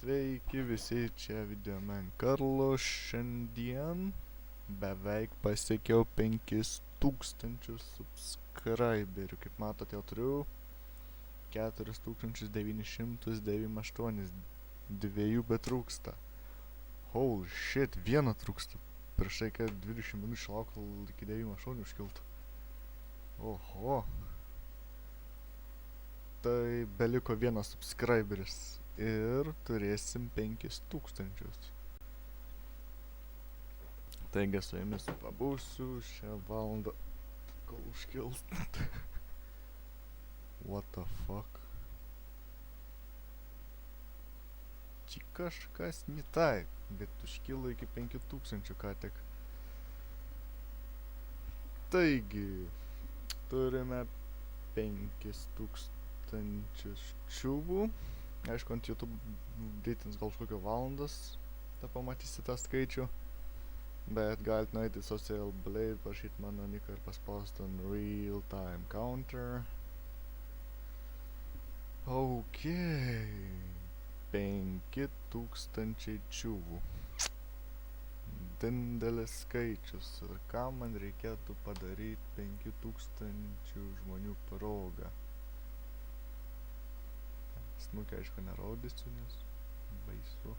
Sveiki visi, čia Videoman Karlo. Šiandien beveik pasiekiau 5000 subscriberių. Kaip matote, jau turiu 4998. Dviejų betrūksta. Holy shit, vieno trūksta. Prieš tai, kad 20 minučių laukiau iki 98 užkiltų. Oho. Tai beliko vienas subscriberis. Ir turėsim 5000. Taigi su jumis pabūsiu šią valandą, kol užkils. What the fuck? Čia kažkas ne taip, bet užkilo iki 5000 ką tik. Taigi, turime 5000 čiūvų. Aišku, ant YouTube dėtins gal kokio valandas, tą pamatysi tą skaičių. Bet galite nueiti į Social Blade, parašyti mano niką ir paspausti ant Real Time Counter. Ok. 5000 čiūvų. Didelis skaičius. Ir ką man reikėtų padaryti 5000 žmonių progą? Snukį aišku nerodysiu, nes baisu.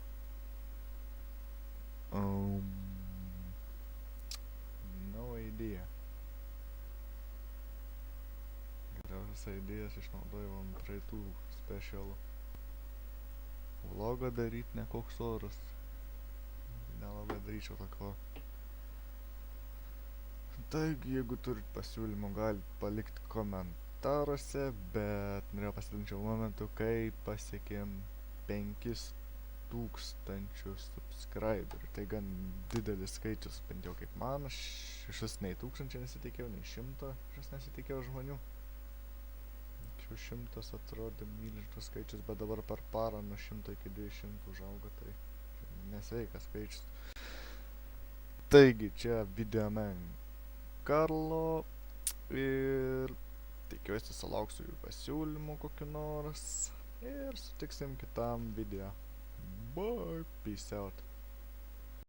No idea. Geriausias idėjas išnaudojau ant praeitų specialų. Vlogą daryt ne koks oras. Nelabai daryčiau tokio. Taigi, jeigu turit pasiūlymų, galite palikti komentaruose, bet norėjau pasidalinti momentu, kai pasiekėm 5000 subscriberių. Tai gan didelis skaičius, bent jau kaip man. Aš iš vis nei 1000 nesitikėjau, nei 100 iš vis nesitikėjau žmonių. Anksčiau 100 atrodė milžiniškas skaičius, bet dabar per parą nuo 100 iki 200 užaugo, tai nesveikas skaičius. Taigi, čia Videoman Karlo ir tikiuosi sulauksiu jų pasiūlymų kokiu nors ir sutiksim kitam video. Bye, peace out.